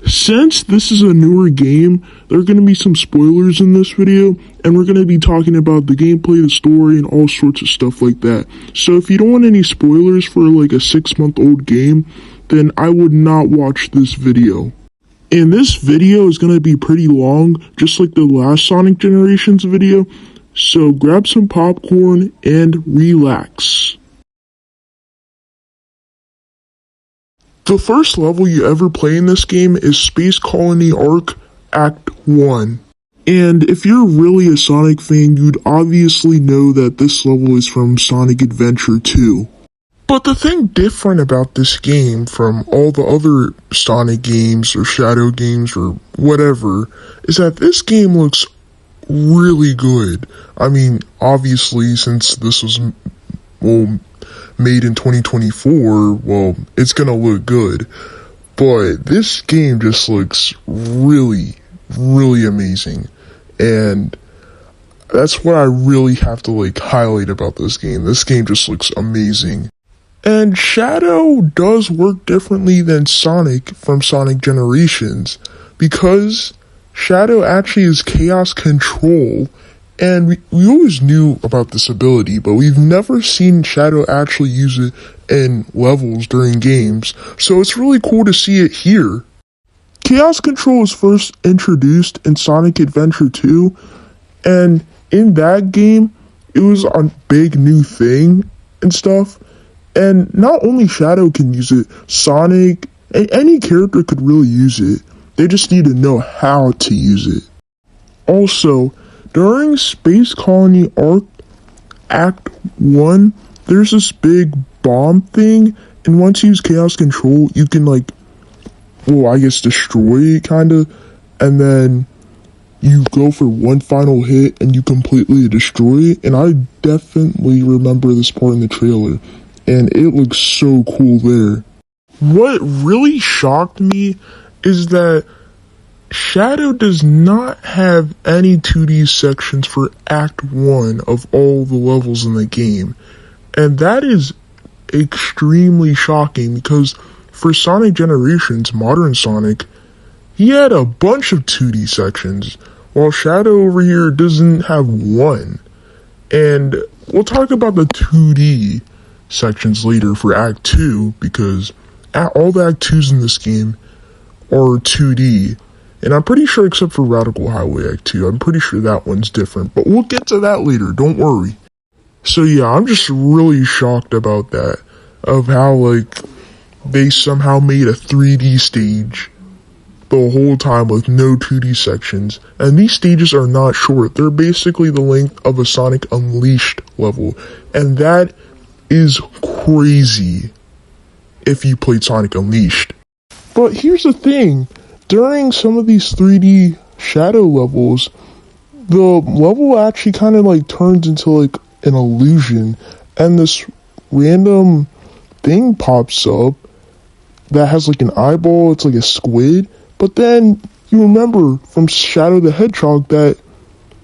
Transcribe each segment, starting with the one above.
Since this is a newer game, there are going to be some spoilers in this video, and we're going to be talking about the gameplay, the story, and all sorts of stuff like that. So if you don't want any spoilers for like a 6-month-old game, then I would not watch this video. And this video is going to be pretty long, just like the last Sonic Generations video, so grab some popcorn and relax. The first level you ever play in this game is Space Colony Arc Act 1. And if you're really a Sonic fan, you'd obviously know that this level is from Sonic Adventure 2. But the thing different about this game from all the other Sonic games or Shadow games or whatever is that this game looks really good. I mean, obviously, since this was made in 2024, it's gonna look good. But this game just looks really, really amazing. And that's what I really have to highlight about this game. This game just looks amazing. And Shadow does work differently than Sonic from Sonic Generations, because Shadow actually is Chaos Control, and we always knew about this ability, but we've never seen Shadow actually use it in levels during games, so it's really cool to see it here. Chaos Control was first introduced in Sonic Adventure 2, and in that game, it was a big new thing and stuff. And not only Shadow can use it, Sonic, and any character could really use it. They just need to know how to use it. Also, during Space Colony Arc Act 1, there's this big bomb thing, and once you use Chaos Control, you can destroy it kinda, and then you go for one final hit and you completely destroy it, and I definitely remember this part in the trailer. And it looks so cool there. What really shocked me is that Shadow does not have any 2D sections for Act 1 of all the levels in the game. And that is extremely shocking, because for Sonic Generations, Modern Sonic, he had a bunch of 2D sections, while Shadow over here doesn't have one. And we'll talk about the 2D sections later for Act 2, because all the Act 2s in this game are 2D, and I'm pretty sure except for Radical Highway Act 2, I'm pretty sure that one's different, but we'll get to that later, don't worry. So yeah, I'm just really shocked about that, of how they somehow made a 3D stage the whole time with no 2D sections, and these stages are not short, they're basically the length of a Sonic Unleashed level, and that is crazy if you played Sonic Unleashed. But here's the thing, during some of these 3D Shadow levels, the level actually kind of turns into an illusion, and this random thing pops up that has an eyeball, it's like a squid, but then you remember from Shadow the Hedgehog that,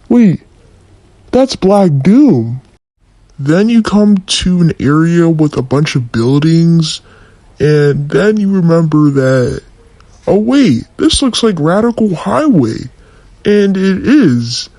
wait, that's Black Doom. Then you come to an area with a bunch of buildings, and then you remember that, oh wait, this looks like Radical Highway, and it is.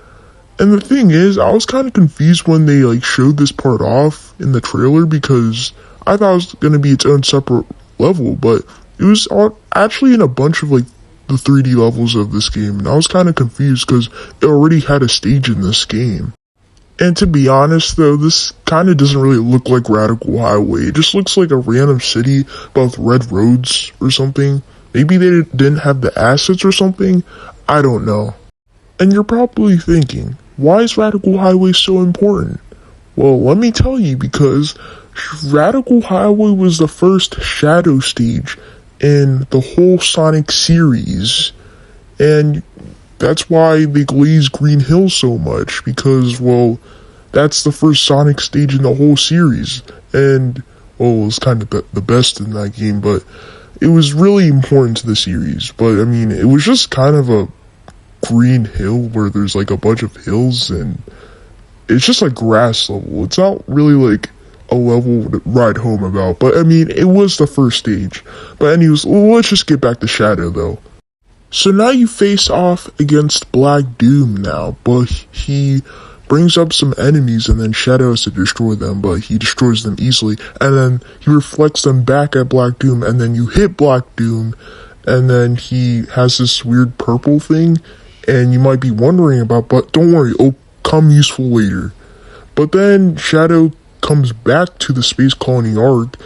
And the thing is, I was kind of confused when they showed this part off in the trailer, because I thought it was going to be its own separate level, but it was actually in a bunch of the 3D levels of this game, and I was kind of confused because it already had a stage in this game. And to be honest though, this kind of doesn't really look like Radical Highway. It just looks like a random city, but with red roads or something. Maybe they didn't have the assets or something? I don't know. And you're probably thinking, why is Radical Highway so important? Well, let me tell you, because Radical Highway was the first Shadow stage in the whole Sonic series. And that's why they glaze Green Hill so much, because, that's the first Sonic stage in the whole series, and, it was kind of the best in that game, but it was really important to the series. But, I mean, it was just kind of a green hill where there's, a bunch of hills, and it's just a grass level. It's not really, a level to ride home about, but, I mean, it was the first stage. But anyways, let's just get back to Shadow, though. So now you face off against Black Doom now, but he brings up some enemies and then Shadow has to destroy them, but he destroys them easily, and then he reflects them back at Black Doom, and then you hit Black Doom, and then he has this weird purple thing, and you might be wondering about, but don't worry, it'll come useful later. But then Shadow comes back to the Space Colony Arc,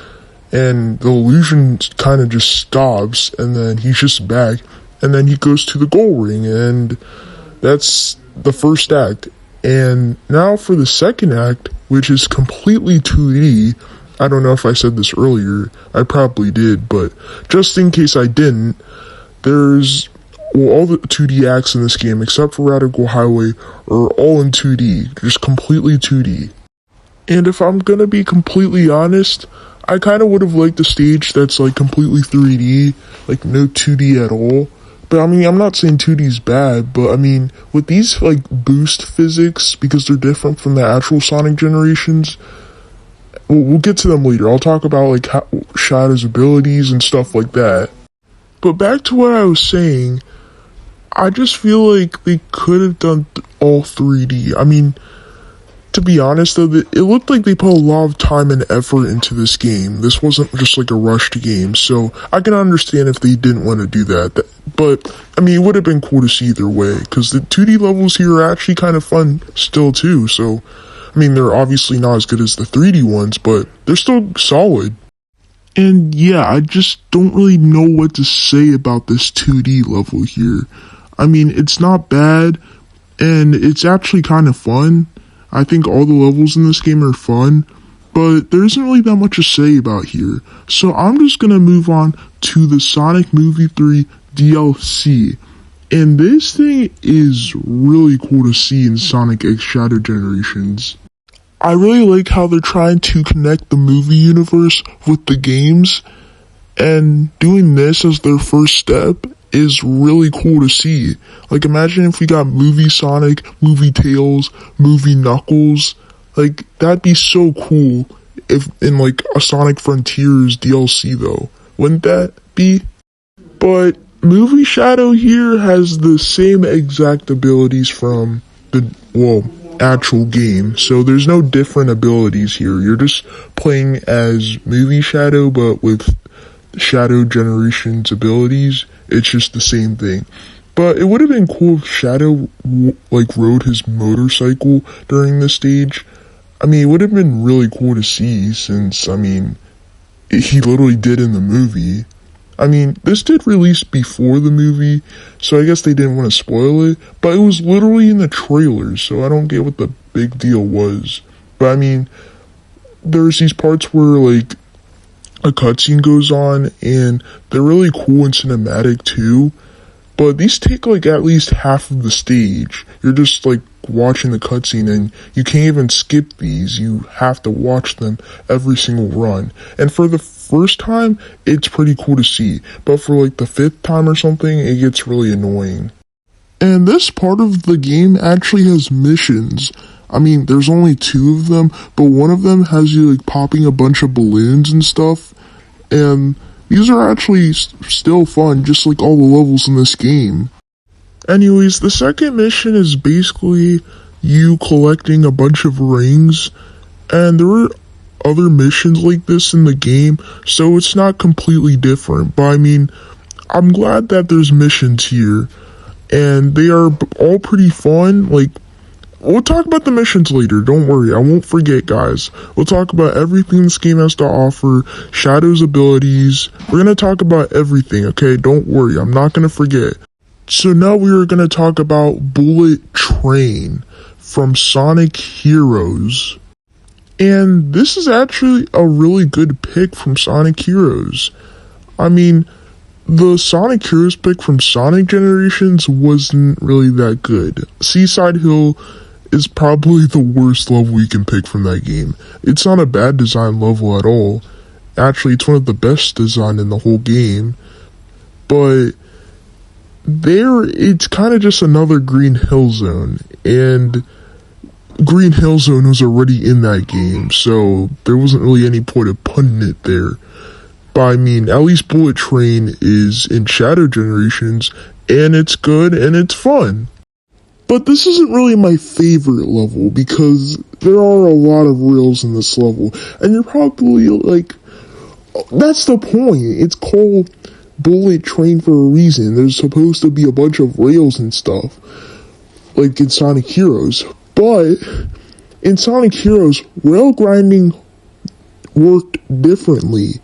and the illusion kind of just stops, and then he's just back, and then he goes to the Goal Ring, and that's the first act. And now for the second act, which is completely 2D. I don't know if I said this earlier, I probably did, but just in case I didn't, there's all the 2D acts in this game, except for Radical Highway, are all in 2D, just completely 2D. And if I'm gonna be completely honest, I kind of would have liked a stage that's like completely 3D, like no 2D at all. But I mean, I'm not saying 2D is bad, but I mean, with these like boost physics, because they're different from the actual Sonic generations, we'll get to them later. I'll talk about like Shadow's abilities and stuff like that. But back to what I was saying, I just feel like they could have done all 3D. I mean, to be honest though, it looked like they put a lot of time and effort into this game. This wasn't just like a rushed game, so I can understand if they didn't want to do that. But, I mean, it would have been cool to see either way, because the 2D levels here are actually kind of fun still too, so, I mean, they're obviously not as good as the 3D ones, but they're still solid. And yeah, I just don't really know what to say about this 2D level here. I mean, it's not bad, and it's actually kind of fun. I think all the levels in this game are fun, but there isn't really that much to say about here. So I'm just gonna move on to the Sonic Movie 3 DLC. And this thing is really cool to see in Sonic X Shadow Generations. I really like how they're trying to connect the movie universe with the games, and doing this as their first step is really cool to see. Like, imagine if we got Movie Sonic, Movie Tails, Movie Knuckles. Like, that'd be so cool if in like a Sonic Frontiers DLC though. Wouldn't that be? But Movie Shadow here has the same exact abilities from the, actual game. So there's no different abilities here. You're just playing as Movie Shadow, but with Shadow Generations abilities. It's just the same thing. But it would have been cool if Shadow like rode his motorcycle during this stage. I mean, it would have been really cool to see, since, I mean, he literally did in the movie. I mean, this did release before the movie, so I guess they didn't want to spoil it, but it was literally in the trailers, so I don't get what the big deal was. But I mean, there's these parts where like a cutscene goes on, and they're really cool and cinematic too, but these take like at least half of the stage. You're just like watching the cutscene, and you can't even skip these. You have to watch them every single run. And for the first time, it's pretty cool to see, but for like the 5th time or something, it gets really annoying. And this part of the game actually has missions. I mean, there's only 2 of them, but one of them has you like popping a bunch of balloons and stuff, and these are actually still fun, just like all the levels in this game. Anyways, the second mission is basically you collecting a bunch of rings, and there were other missions like this in the game, so it's not completely different. But I mean, I'm glad that there's missions here, and they are all pretty fun. Like, we'll talk about the missions later, don't worry, I won't forget, guys. We'll talk about everything this game has to offer, Shadow's abilities, we're gonna talk about everything, okay? Don't worry, I'm not gonna forget. So now we are gonna talk about Bullet Train from Sonic Heroes. And this is actually a really good pick from Sonic Heroes. I mean, the Sonic Heroes pick from Sonic Generations wasn't really that good. Seaside Hill is probably the worst level you can pick from that game. It's not a bad design level at all. Actually, it's one of the best design in the whole game. But it's kind of just another Green Hill Zone, and Green Hill Zone was already in that game, so there wasn't really any point of putting it there. But I mean, at least Bullet Train is in Shadow Generations, and it's good and it's fun. But this isn't really my favorite level because there are a lot of rails in this level, and you're probably like, that's the point. It's called Bullet Train for a reason. There's supposed to be a bunch of rails and stuff, like in Sonic Heroes. But in Sonic Heroes, rail grinding worked differently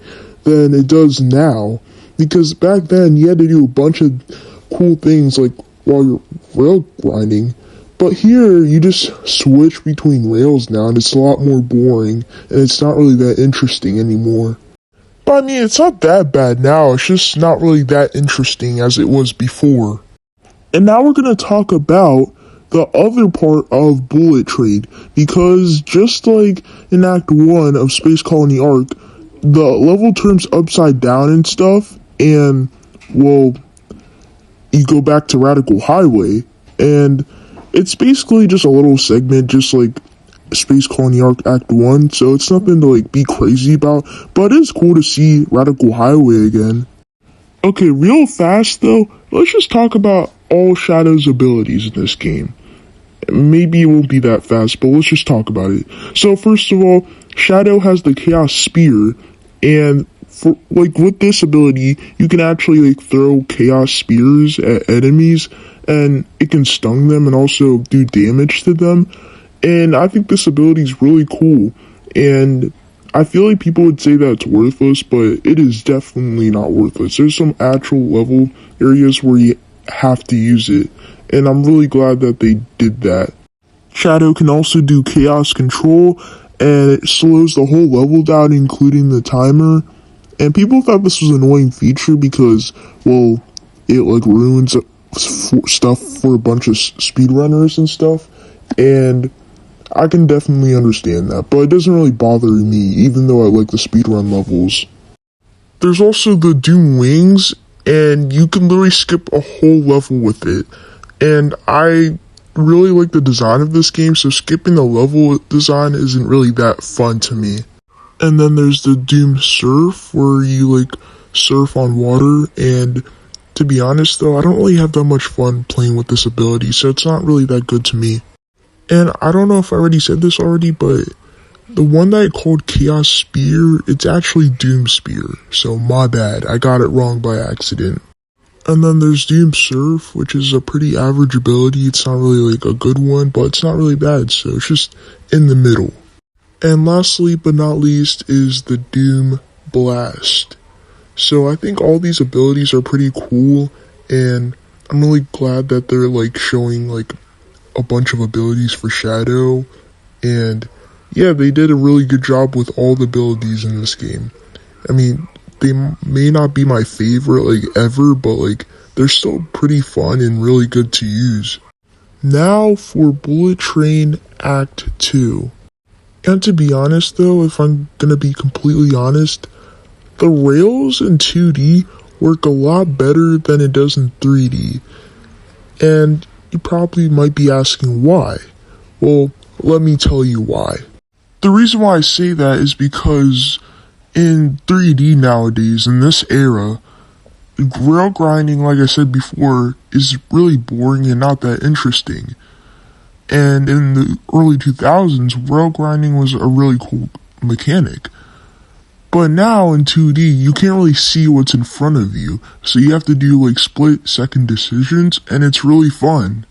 than it does now, because back then you had to do a bunch of cool things like while you're rail grinding, but here you just switch between rails now and it's a lot more boring and it's not really that interesting anymore. But I mean, it's not that bad now, it's just not really that interesting as it was before. And now we're going to talk about the other part of Bullet Train, because just like in Act 1 of Space Colony Arc, the level turns upside down and stuff, and, well, you go back to Radical Highway, and it's basically just a little segment, just like Space Colony Arc Act 1, so it's nothing to, like, be crazy about, but it is cool to see Radical Highway again. Okay, real fast, though, let's just talk about all Shadow's abilities in this game. Maybe it won't be that fast, but let's just talk about it. So first of all, Shadow has the Chaos Spear, and for like with this ability, you can actually like throw Chaos Spears at enemies, and it can stun them and also do damage to them. And I think this ability is really cool, and I feel like people would say that it's worthless, but it is definitely not worthless. There's some actual level areas where you have to use it, and I'm really glad that they did that. Shadow can also do Chaos Control, and it slows the whole level down, including the timer. And people thought this was an annoying feature because, well, it like ruins stuff for a bunch of speedrunners and stuff, and I can definitely understand that, but it doesn't really bother me, even though I like the speedrun levels. There's also the Doom Wings, and you can literally skip a whole level with it. And I really like the design of this game, so skipping the level design isn't really that fun to me. And then there's the Doom Surf, where you like surf on water, and to be honest though, I don't really have that much fun playing with this ability, so it's not really that good to me. And I don't know if I already said this already, but the one that I called Chaos Spear, it's actually Doom Spear, so my bad, I got it wrong by accident. And then there's Doom Surf, which is a pretty average ability. It's not really like a good one, but it's not really bad, so it's just in the middle. And lastly but not least is the Doom Blast. So I think all these abilities are pretty cool, and I'm really glad that they're like showing like a bunch of abilities for Shadow, and yeah, they did a really good job with all the abilities in this game. I mean, they may not be my favorite like ever, but like they're still pretty fun and really good to use. Now for Bullet Train Act 2. And to be honest though, if I'm gonna be completely honest, the rails in 2D work a lot better than it does in 3D. And you probably might be asking why. Well, let me tell you why. The reason why I say that is because in 3D nowadays, in this era, rail grinding, like I said before, is really boring and not that interesting. And in the early 2000s, rail grinding was a really cool mechanic. But now in 2D, you can't really see what's in front of you, so you have to do like split-second decisions, and it's really fun.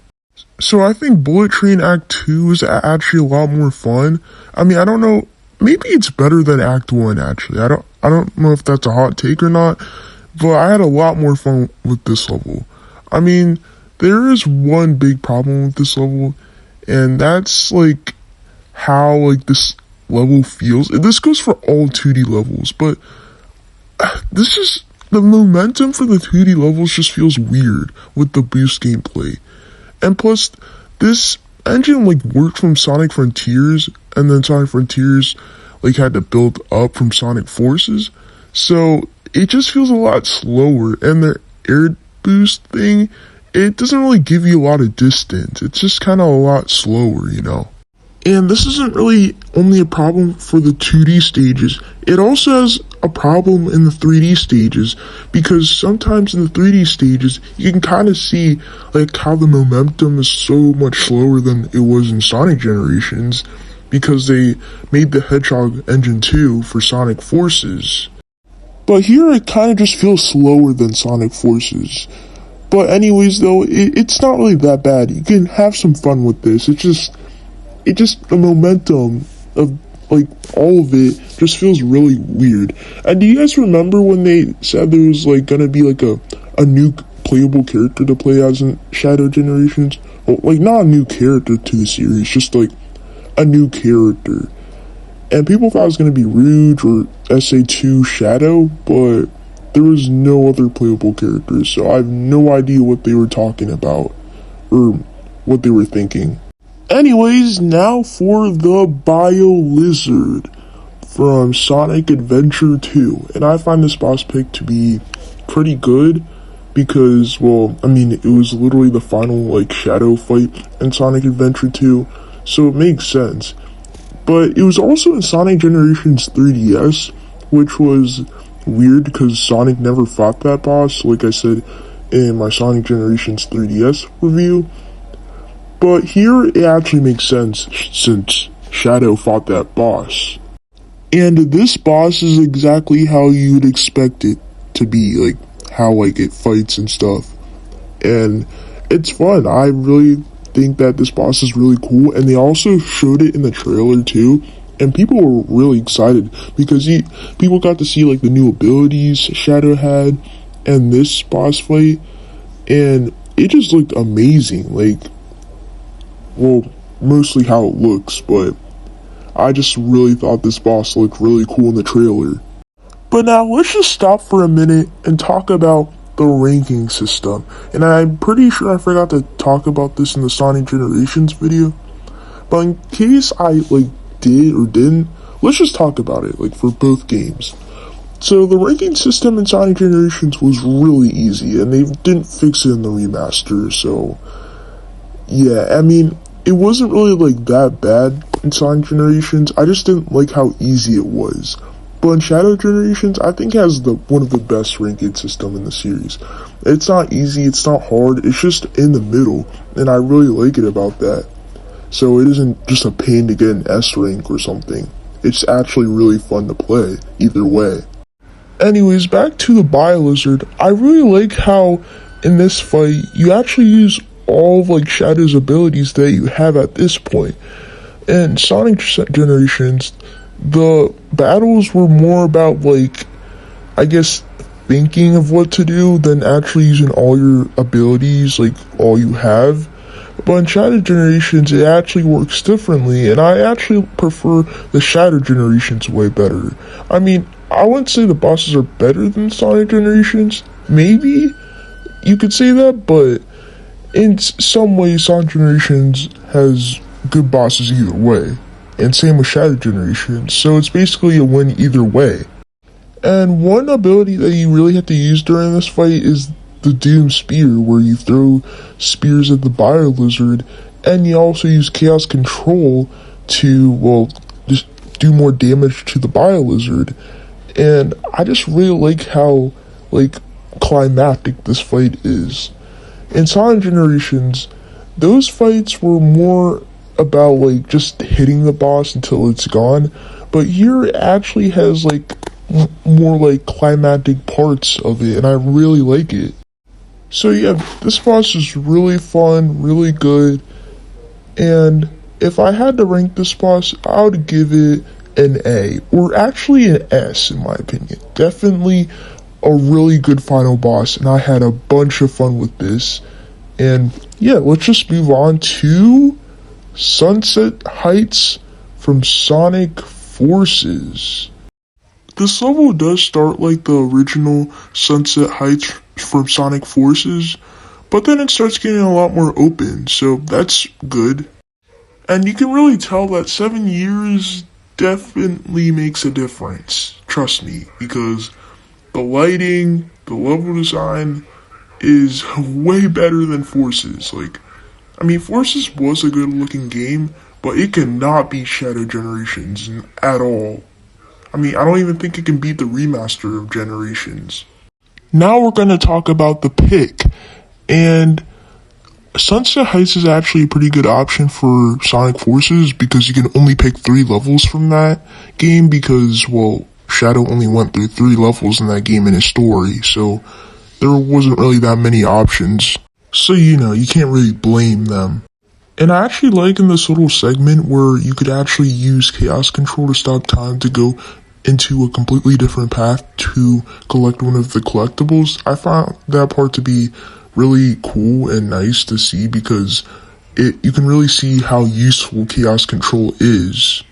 So I think Bullet Train Act 2 is actually a lot more fun. I mean, I don't know, maybe it's better than Act 1 actually. I don't know if that's a hot take or not, but I had a lot more fun with this level. I mean, there is one big problem with this level, and that's like how like this level feels. This goes for all 2D levels, but this is the momentum for the 2D levels just feels weird with the boost gameplay. And plus, this engine like worked from Sonic Frontiers, and then Sonic Frontiers like had to build up from Sonic Forces, so it just feels a lot slower. And the air boost thing, it doesn't really give you a lot of distance. It's just kind of a lot slower, you know. And this isn't really only a problem for the 2D stages. It also has a problem in the 3D stages, because sometimes in the 3D stages you can kind of see like how the momentum is so much slower than it was in Sonic Generations, because they made the Hedgehog Engine 2 for Sonic Forces. But here it kind of just feels slower than Sonic Forces. But anyways though, it's not really that bad. You can have some fun with this. It just the momentum of like all of it just feels really weird. And do you guys remember when they said there was like gonna be like a new playable character to play as in Shadow Generations? Well, like not a new character to the series, just like a new character. And people thought it was gonna be Rouge or SA2 Shadow, but there was no other playable characters, so I have no idea what they were talking about or what they were thinking. Anyways, now for the Bio Lizard from Sonic Adventure 2. And I find this boss pick to be pretty good because, well, I mean, it was literally the final, like, shadow fight in Sonic Adventure 2, so it makes sense. But it was also in Sonic Generations 3DS, which was weird because Sonic never fought that boss, like I said in my Sonic Generations 3DS review. But here it actually makes sense since Shadow fought that boss. And this boss is exactly how you'd expect it to be, like how like it fights and stuff. And it's fun. I really think that this boss is really cool, and they also showed it in the trailer too. And people were really excited because people got to see like the new abilities Shadow had and this boss fight, and it just looked amazing. Like, well, mostly how it looks, but I just really thought this boss looked really cool in the trailer. But now let's just stop for a minute and talk about the ranking system. And I'm pretty sure I forgot to talk about this in the Sonic Generations video, but in case I like did or didn't, let's just talk about it, like for both games. So the ranking system in Sonic Generations was really easy, and they didn't fix it in the remaster, so yeah, I mean, it wasn't really like that bad in Sonic Generations. I just didn't like how easy it was. But in Shadow Generations, I think it has one of the best ranking system in the series. It's not easy, it's not hard, it's just in the middle, and I really like it about that. So it isn't just a pain to get an S rank or something. It's actually really fun to play, either way. Anyways, back to the Bio Lizard. I really like how in this fight, you actually use all of like Shadow's abilities that you have at this point. In Sonic Generations, the battles were more about like, I guess, thinking of what to do than actually using all your abilities, like all you have. But in Shadow Generations, it actually works differently, and I actually prefer the Shadow Generations way better. I mean, I wouldn't say the bosses are better than Sonic Generations. Maybe you could say that, but in some ways, Sonic Generations has good bosses either way, and same with Shadow Generations, so it's basically a win either way. And one ability that you really have to use during this fight is the Doom Spear, where you throw spears at the Bio Lizard, and you also use Chaos Control to, well, just do more damage to the Bio Lizard. And I just really like how, like, climactic this fight is. In Sonic Generations, those fights were more about like just hitting the boss until it's gone, but here it actually has like more like climactic parts of it, and I really like it. So yeah, this boss is really fun, really good, and if I had to rank this boss, I would give it an A, or actually an S in my opinion. Definitely a really good final boss, and I had a bunch of fun with this. And yeah, let's just move on to Sunset Heights from Sonic Forces. This level does start like the original Sunset Heights from Sonic Forces, but then it starts getting a lot more open, so that's good. And you can really tell that 7 years definitely makes a difference, trust me, because the lighting, the level design is way better than Forces. Like, I mean, Forces was a good looking game, but it cannot beat Shadow Generations at all. I mean, I don't even think it can beat the remaster of Generations. Now we're going to talk about the pick. And Sunset Heights is actually a pretty good option for Sonic Forces because you can only pick 3 levels from that game because, well, Shadow only went through 3 levels in that game in his story, so there wasn't really that many options. So, you can't really blame them. And I actually like in this little segment where you could actually use Chaos Control to stop time to go into a completely different path to collect one of the collectibles. I found that part to be really cool and nice to see because you can really see how useful Chaos Control is.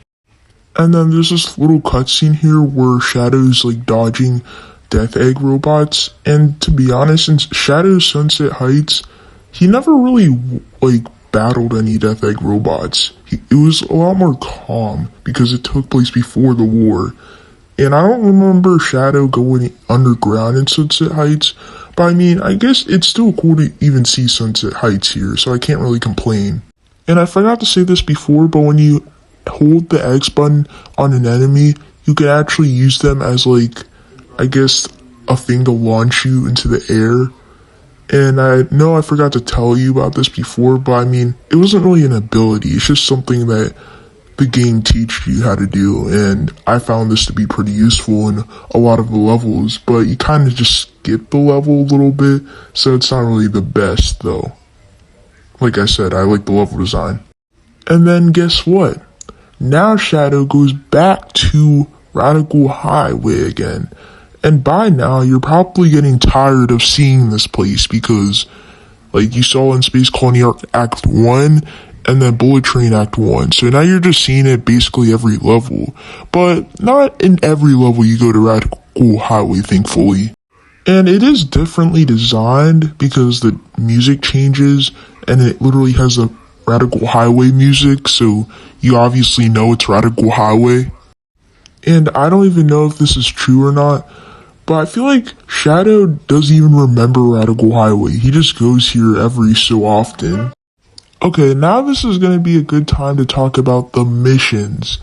And then there's this little cutscene here where Shadow's like dodging Death Egg robots, and to be honest, in Shadow's Sunset Heights, he never really like battled any Death Egg robots. It was a lot more calm because it took place before the war. And I don't remember Shadow going underground in Sunset Heights, but I mean, I guess it's still cool to even see Sunset Heights here, so I can't really complain. And I forgot to say this before, but when you hold the X button on an enemy, you can actually use them as like, I guess, a thing to launch you into the air. And I know I forgot to tell you about this before, but I mean, it wasn't really an ability, it's just something that the game teaches you how to do, and I found this to be pretty useful in a lot of the levels, but you kind of just skip the level a little bit, so it's not really the best though. Like I said, I like the level design. And then guess what? Now Shadow goes back to Radical Highway again. And by now, you're probably getting tired of seeing this place because, like you saw in Space Colony Act 1, and then Bullet Train Act 1. So now you're just seeing it basically every level. But not in every level you go to Radical Highway, thankfully. And it is differently designed because the music changes and it literally has a Radical Highway music, so you obviously know it's Radical Highway. And I don't even know if this is true or not, but I feel like Shadow doesn't even remember Radical Highway. He just goes here every so often. Okay, now this is going to be a good time to talk about the missions.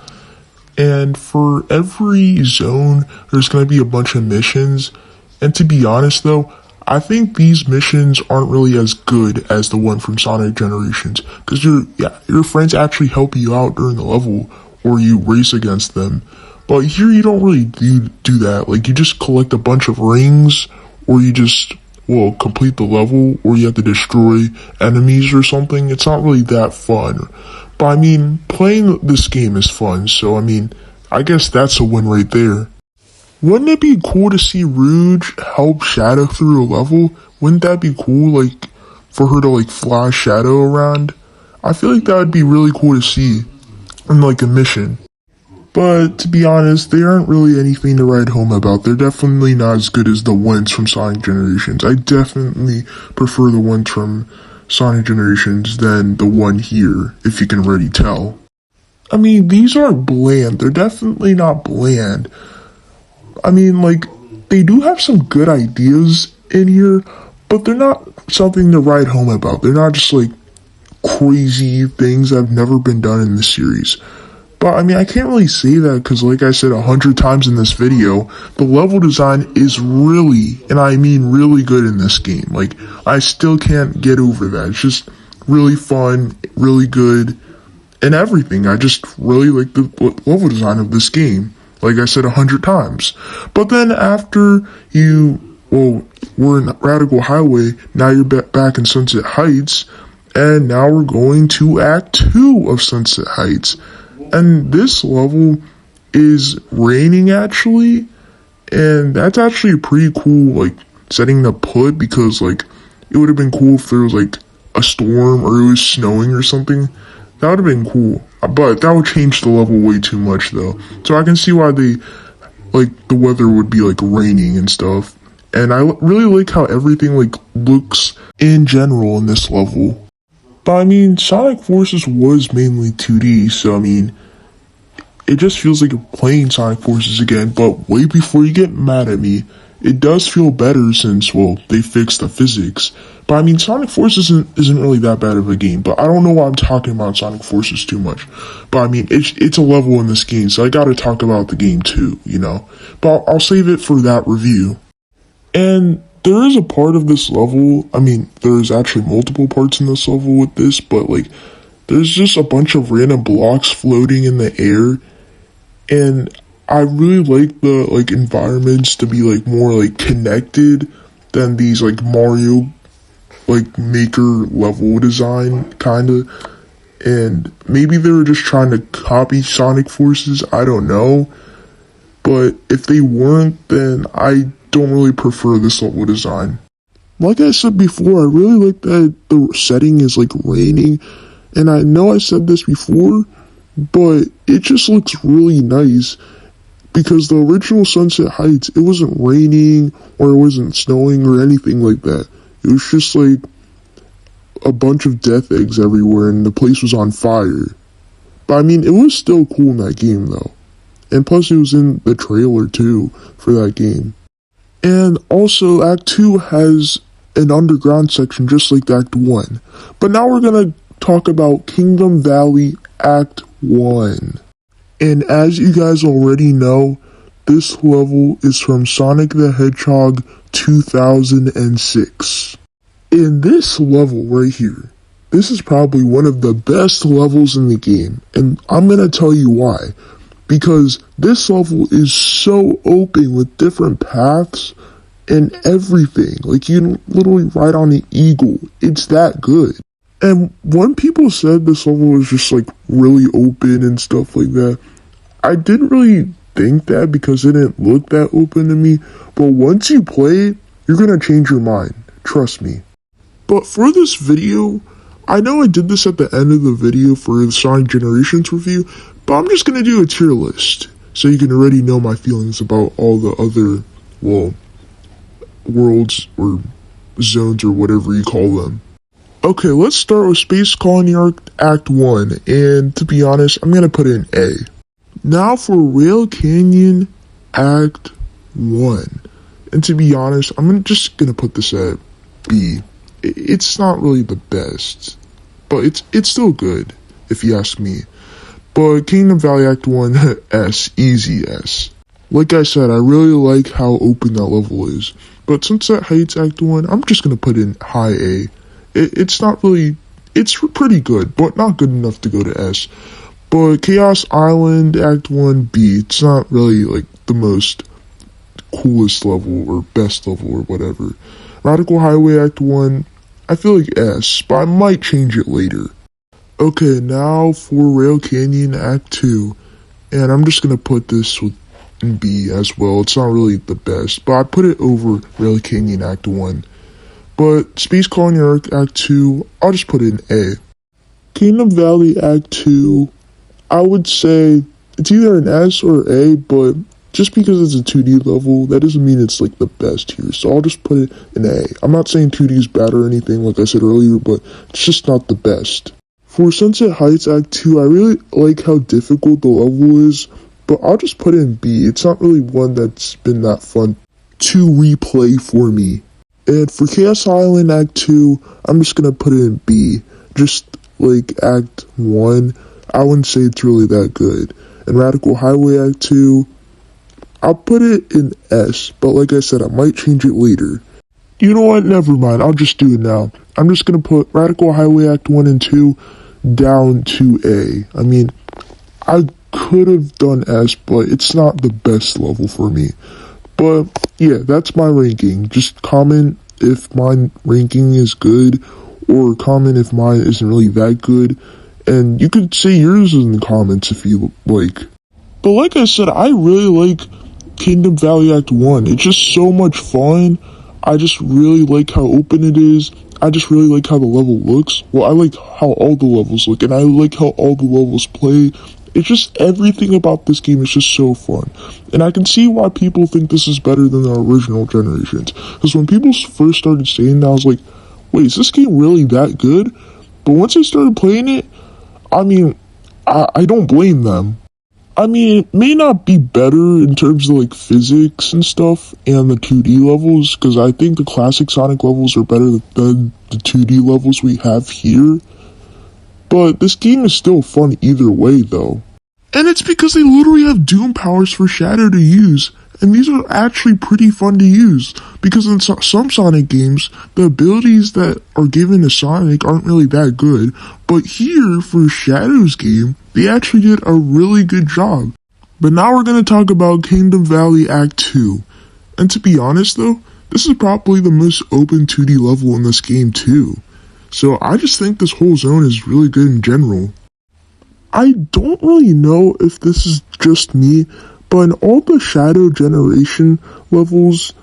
And for every zone, there's going to be a bunch of missions. And to be honest though, I think these missions aren't really as good as the one from Sonic Generations. Because your friends actually help you out during the level, or you race against them. But here you don't really do that. Like, you just collect a bunch of rings, or you just complete the level, or you have to destroy enemies or something. It's not really that fun. But I mean, playing this game is fun, so I mean, I guess that's a win right there. Wouldn't it be cool to see Rouge help Shadow through a level? Wouldn't that be cool, like, for her to, like, fly Shadow around? I feel like that would be really cool to see in, like, a mission. But to be honest, they aren't really anything to write home about. They're definitely not as good as the ones from Sonic Generations. I definitely prefer the ones from Sonic Generations than the one here, if you can already tell. I mean, these aren't bland. They're definitely not bland. I mean, like, they do have some good ideas in here, but they're not something to write home about. They're not just, like, crazy things that have never been done in the series. But, I mean, I can't really say that because, like I said 100 times in this video, the level design is really, and I mean really good in this game. Like, I still can't get over that. It's just really fun, really good, and everything. I just really like the level design of this game. Like I said 100 times. But then after we're in Radical Highway, now you're back in Sunset Heights, and now we're going to Act 2 of Sunset Heights. And this level is raining actually, and that's actually a pretty cool like setting to put because like it would have been cool if there was like a storm or it was snowing or something. That would have been cool, but that would change the level way too much though. So I can see why they like the weather would be like raining and stuff. And I really like how everything like looks in general in this level. But I mean, Sonic Forces was mainly 2D, so I mean, it just feels like you're playing Sonic Forces again, but way before you get mad at me, it does feel better since, they fixed the physics. But I mean, Sonic Forces isn't really that bad of a game. But I don't know why I'm talking about Sonic Forces too much. But I mean, it's a level in this game, so I gotta talk about the game too, you know. But I'll save it for that review. And there is a part of this level, I mean, there's actually multiple parts in this level with this, but like, there's just a bunch of random blocks floating in the air, and I really like the like environments to be like more like connected than these like Mario like maker level design kinda. And maybe they were just trying to copy Sonic Forces, I don't know. But if they weren't, then I don't really prefer this level design. Like I said before, I really like that the setting is like raining. And I know I said this before, but it just looks really nice. Because the original Sunset Heights, it wasn't raining or it wasn't snowing or anything like that. It was just like a bunch of death eggs everywhere and the place was on fire. But I mean, it was still cool in that game though. And plus it was in the trailer too for that game. And also Act 2 has an underground section just like Act 1. But now we're gonna talk about Kingdom Valley Act 1. And as you guys already know, this level is from Sonic the Hedgehog 2006. In this level right here, this is probably one of the best levels in the game. And I'm gonna tell you why. Because this level is so open with different paths and everything. Like you can literally ride on an eagle. It's that good. And when people said this level was just like really open and stuff like that, I didn't really think that because it didn't look that open to me. But once you play it, you're gonna change your mind. Trust me. But for this video, I know I did this at the end of the video for the Sonic Generations review, but I'm just gonna do a tier list so you can already know my feelings about all the other, well, worlds or zones or whatever you call them. Okay, let's start with Space Colony Arc Act 1, and to be honest, I'm gonna put it in A. Now for Rail Canyon Act 1, and to be honest, I'm just gonna put this at B. It's not really the best, but it's still good, if you ask me. But Kingdom Valley Act 1, S, easy S. Like I said, I really like how open that level is. But Sunset Heights Act 1, I'm just gonna put in high A. It's not really, it's pretty good, but not good enough to go to S. But Chaos Island Act 1, B. It's not really like the most coolest level or best level or whatever. Radical Highway Act 1, I feel like S, but I might change it later. Okay, now for Rail Canyon Act 2, and I'm just gonna put this in B as well. It's not really the best, but I put it over Rail Canyon Act 1. But Space Colony Arc Act 2, I'll just put it in A. Kingdom Valley Act 2, I would say it's either an S or A, but just because it's a 2D level, that doesn't mean it's like the best here. So I'll just put it in A. I'm not saying 2D is bad or anything, like I said earlier, but it's just not the best. For Sunset Heights Act 2, I really like how difficult the level is, but I'll just put it in B. It's not really one that's been that fun to replay for me. And for Chaos Island Act 2, I'm just gonna put it in B. Just like Act 1, I wouldn't say it's really that good. And Radical Highway Act 2, I'll put it in S, but like I said, I might change it later. You know what? Never mind. I'll just do it now. I'm just gonna put Radical Highway Act 1 and 2 down to A. I mean, I could have done S, but it's not the best level for me. But yeah, that's my ranking. Just comment if my ranking is good, or comment if mine isn't really that good. And you could say yours in the comments if you like. But like I said, I really like Kingdom Valley Act 1. It's just so much fun. I just really like how open it is. I just really like how the level looks. Well, I like how all the levels look, and I like how all the levels play. It's just everything about this game is just so fun. And I can see why people think this is better than the original Generations. Because when people first started saying that, I was like, wait, is this game really that good? But once I started playing it, I mean, I don't blame them. I mean, it may not be better in terms of like physics and stuff and the 2D levels, because I think the classic Sonic levels are better than the 2D levels we have here. But this game is still fun either way, though. And it's because they literally have Doom powers for Shadow to use, and these are actually pretty fun to use, because in some Sonic games, the abilities that are given to Sonic aren't really that good, but here, for Shadow's game, they actually did a really good job. But now we're going to talk about Kingdom Valley Act 2. And to be honest though, this is probably the most open 2D level in this game too. So I just think this whole zone is really good in general. I don't really know if this is just me, but in all the Shadow Generation levels,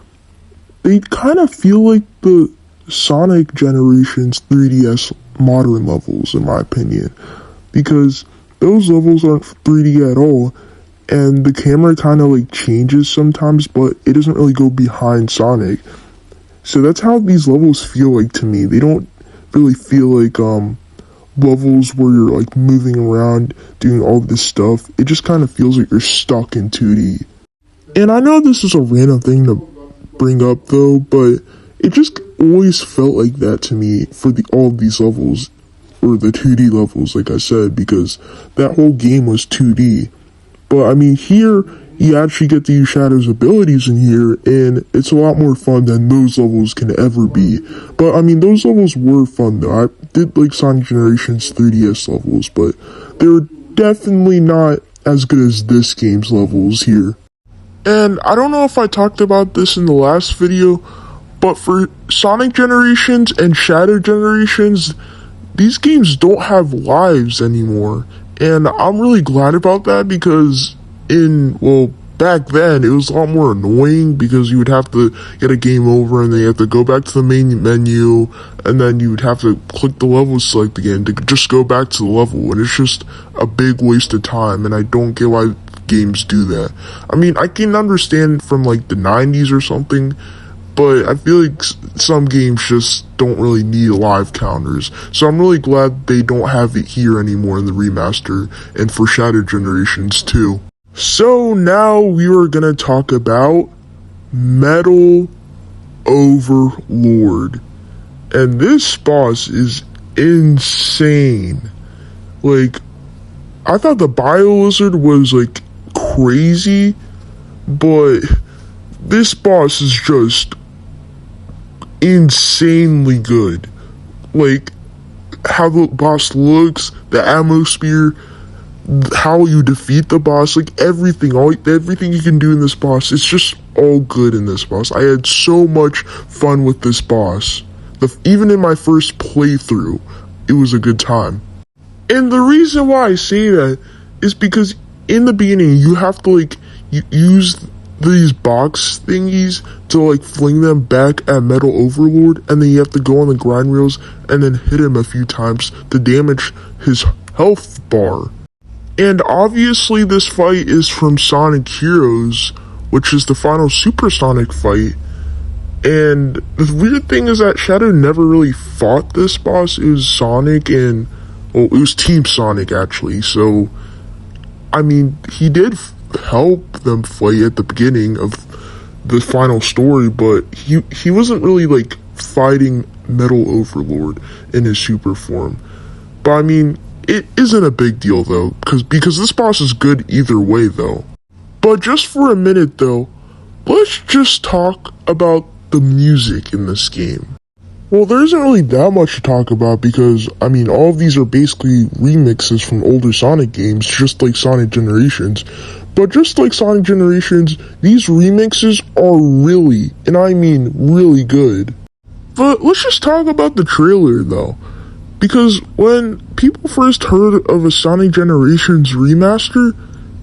they kind of feel like the Sonic Generations 3DS modern levels, in my opinion. Because those levels aren't 3D at all, and the camera kind of like changes sometimes, but it doesn't really go behind Sonic. So that's how these levels feel like to me. They don't really feel like levels where you're like moving around doing all this stuff. It just kind of feels like you're stuck in 2D. And I know this is a random thing to bring up though, but it just always felt like that to me for all of these levels, or the 2D levels, like I said, because that whole game was 2D. But I mean, here you actually get to use Shadow's abilities in here, and it's a lot more fun than those levels can ever be. But I mean, those levels were fun though. I did like Sonic Generations 3DS levels, but they were definitely not as good as this game's levels here. And I don't know if I talked about this in the last video, but for Sonic Generations and Shadow Generations, these games don't have lives anymore. And I'm really glad about that, because back then it was a lot more annoying, because you would have to get a game over and then you have to go back to the main menu, and then you would have to click the level select again to just go back to the level, and it's just a big waste of time, and I don't get why games do that. I mean, I can understand from like the 90s or something, but I feel like some games just don't really need live counters. So I'm really glad they don't have it here anymore in the remaster, and for Shadow Generations too. So now we are gonna talk about Metal Overlord. And this boss is insane. Like, I thought the Bio-Lizard was like crazy, but this boss is just insanely good. Like, how the boss looks, the ammo spear, how you defeat the boss, like everything you can do in this boss, it's just all good in this boss. I had so much fun with this boss. Even in my first playthrough, it was a good time. And the reason why I say that is because in the beginning, you have to like use these box thingies to like fling them back at Metal Overlord, and then you have to go on the grind rails and then hit him a few times to damage his health bar. And obviously this fight is from Sonic Heroes, which is the final Supersonic fight. And the weird thing is that Shadow never really fought this boss. It was Sonic and, it was Team Sonic actually. So, I mean, he did help them fight at the beginning of the final story, but he wasn't really like fighting Metal Overlord in his super form. But I mean, it isn't a big deal though, because this boss is good either way though. But just for a minute though, let's just talk about the music in this game. Well, there isn't really that much to talk about, because I mean, all of these are basically remixes from older Sonic games, just like Sonic Generations. But just like Sonic Generations, these remixes are really, and I mean really good. But let's just talk about the trailer though. Because when people first heard of a Sonic Generations remaster,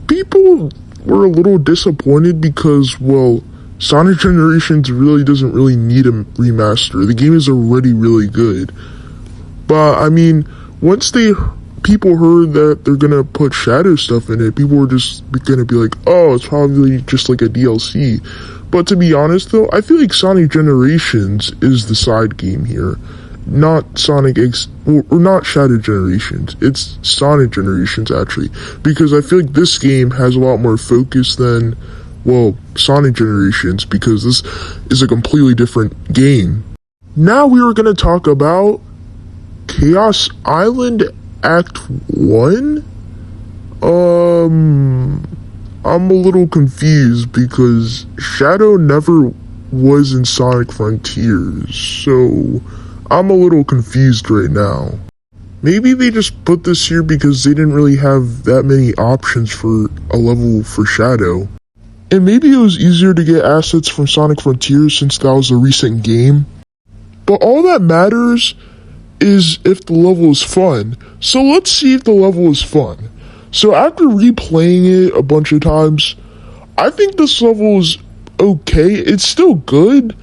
people were a little disappointed because, well, Sonic Generations really doesn't really need a remaster. The game is already really good. But, I mean, once people heard that they're gonna put Shadow stuff in it, people were just gonna be like, oh, it's probably just like a DLC. But to be honest though, I feel like Sonic Generations is the side game here. not Sonic X, or not Shadow Generations. It's Sonic Generations, actually, because I feel like this game has a lot more focus than, well, Sonic Generations, because this is a completely different game. Now we are going to talk about Chaos Island Act 1? I'm a little confused because Shadow never was in Sonic Frontiers, so I'm a little confused right now. Maybe they just put this here because they didn't really have that many options for a level for Shadow. And maybe it was easier to get assets from Sonic Frontiers since that was a recent game. But all that matters is if the level is fun. So let's see if the level is fun. So after replaying it a bunch of times, I think this level is okay. It's still good,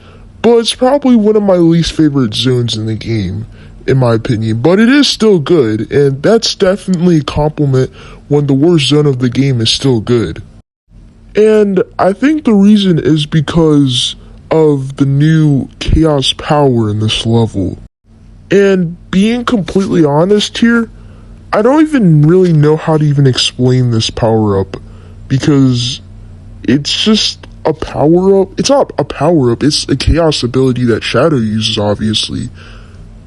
but it's probably one of my least favorite zones in the game, in my opinion. But it is still good, and that's definitely a compliment when the worst zone of the game is still good. And I think the reason is because of the new chaos power in this level. And being completely honest here, I don't even really know how to even explain this power-up, because it's just a power-up. It's not a power-up, it's a chaos ability that Shadow uses, obviously.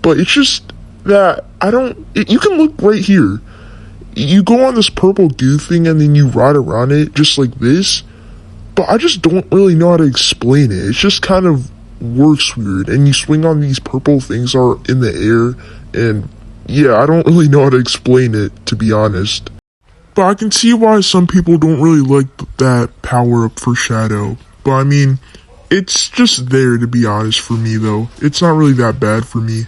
But it's just that you can look right here. You go on this purple goo thing and then you ride around it just like this, but I just don't really know how to explain it. It just kind of works weird, and you swing on these purple things are in the air, and yeah, I don't really know how to explain it, to be honest. But I can see why some people don't really like that power-up for Shadow. But I mean, it's just there, to be honest, for me though. It's not really that bad for me.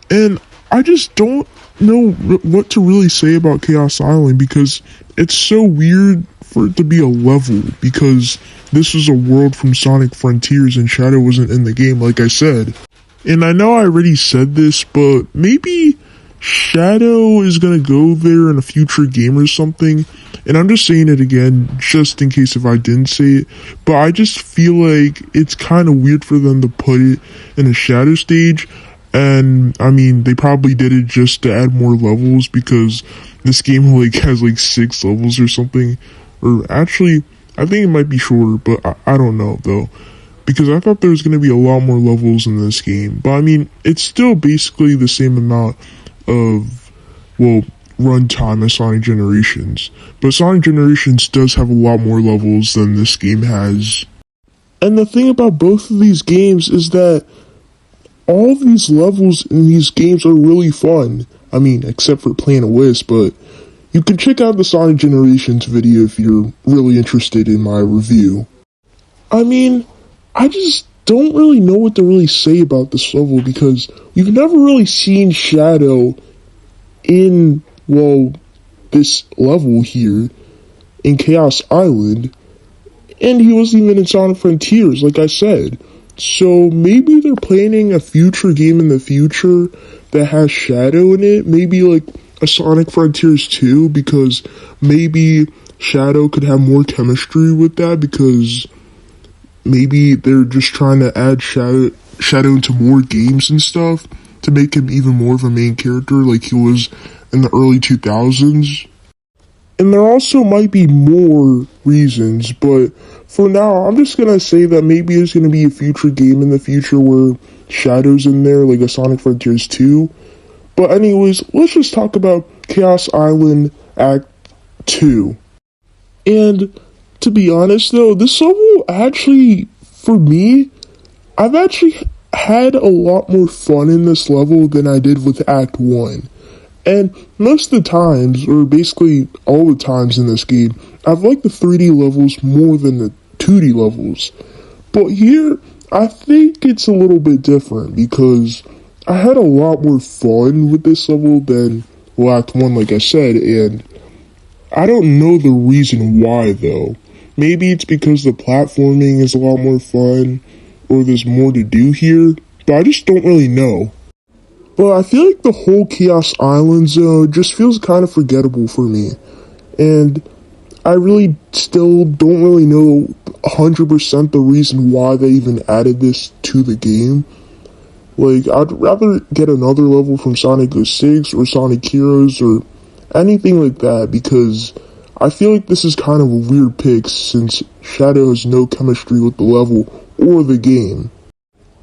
And I just don't know what to really say about Chaos Island, because it's so weird for it to be a level, because this was a world from Sonic Frontiers and Shadow wasn't in the game, like I said. And I know I already said this, but maybe Shadow is gonna go there in a future game or something, and I'm just saying it again just in case if I didn't say it, but I just feel like it's kind of weird for them to put it in a Shadow stage. And I mean, they probably did it just to add more levels, because this game like has like 6 levels or something, or actually I think it might be shorter, but I don't know though, because I thought there was going to be a lot more levels in this game. But I mean, it's still basically the same amount of, well, runtime as Sonic Generations. But Sonic Generations does have a lot more levels than this game has. And the thing about both of these games is that all of these levels in these games are really fun. I mean, except for Planet Wisp, but you can check out the Sonic Generations video if you're really interested in my review. I mean, I just don't really know what to really say about this level, because we've never really seen Shadow in, well, this level here in Chaos Island, and he wasn't even in Sonic Frontiers, like I said. So maybe they're planning a future game in the future that has Shadow in it, maybe like a Sonic Frontiers 2, because maybe Shadow could have more chemistry with that, because maybe they're just trying to add Shadow into more games and stuff to make him even more of a main character like he was in the early 2000s. And there also might be more reasons, but for now, I'm just gonna say that maybe there's gonna be a future game in the future where Shadow's in there, like a Sonic Frontiers 2. But anyways, let's just talk about Chaos Island Act 2. And to be honest though, this level actually, for me, I've actually had a lot more fun in this level than I did with Act 1. And most of the times, or basically all the times in this game, I've liked the 3D levels more than the 2D levels. But here, I think it's a little bit different, because I had a lot more fun with this level than Act 1, like I said, and I don't know the reason why though. Maybe it's because the platforming is a lot more fun, or there's more to do here, but I just don't really know. But I feel like the whole Chaos Island zone just feels kind of forgettable for me, and I really still don't really know 100% the reason why they even added this to the game. Like, I'd rather get another level from Sonic 06 or Sonic Heroes or anything like that, because I feel like this is kind of a weird pick since Shadow has no chemistry with the level or the game.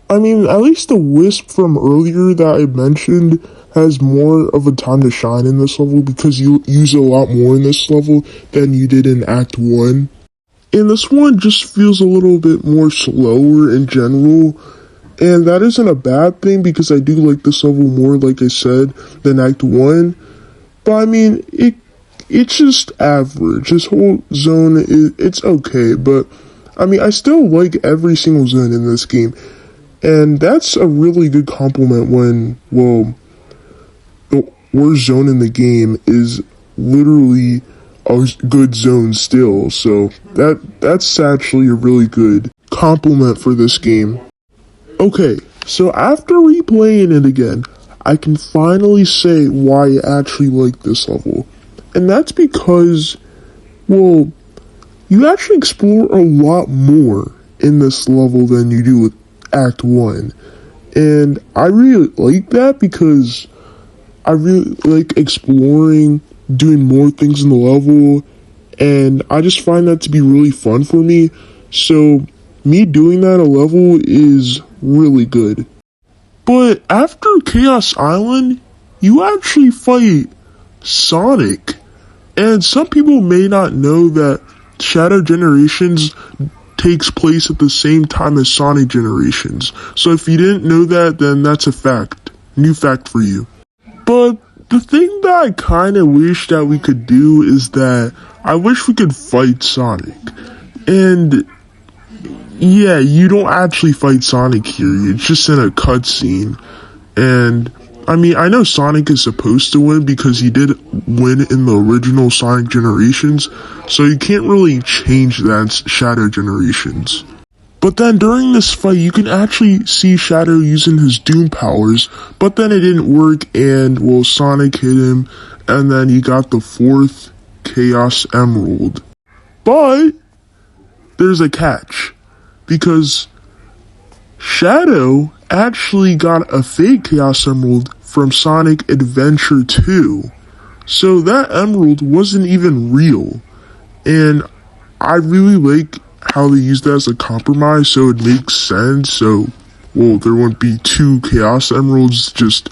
I mean, at least the Wisp from earlier that I mentioned has more of a time to shine in this level because you use it a lot more in this level than you did in Act 1. And this one just feels a little bit more slower in general, and that isn't a bad thing because I do like this level more, like I said, than Act 1. But I mean, it's just average. This whole zone, it's okay, but I mean, I still like every single zone in this game. And that's a really good compliment when, well, the worst zone in the game is literally a good zone still. So that's actually a really good compliment for this game. Okay, so after replaying it again, I can finally say why I actually like this level. And that's because, well, you actually explore a lot more in this level than you do with Act 1. And I really like that because I really like exploring, doing more things in the level, and I just find that to be really fun for me. So me doing that a level is really good. But after Chaos Island, you actually fight Sonic. And some people may not know that Shadow Generations takes place at the same time as Sonic Generations. So if you didn't know that, then that's a fact. New fact for you. But the thing that I kind of wish that we could do is that I wish we could fight Sonic. And yeah, you don't actually fight Sonic here. It's just in a cutscene. And I mean, I know Sonic is supposed to win because he did win in the original Sonic Generations, so you can't really change that Shadow Generations. But then during this fight, you can actually see Shadow using his Doom powers, but then it didn't work and, well, Sonic hit him, and then he got the 4th Chaos Emerald. But there's a catch, because Shadow actually got a fake Chaos Emerald from Sonic Adventure 2. So that emerald wasn't even real. And I really like how they used that as a compromise, so it makes sense. So, well, there wouldn't be 2 Chaos Emeralds just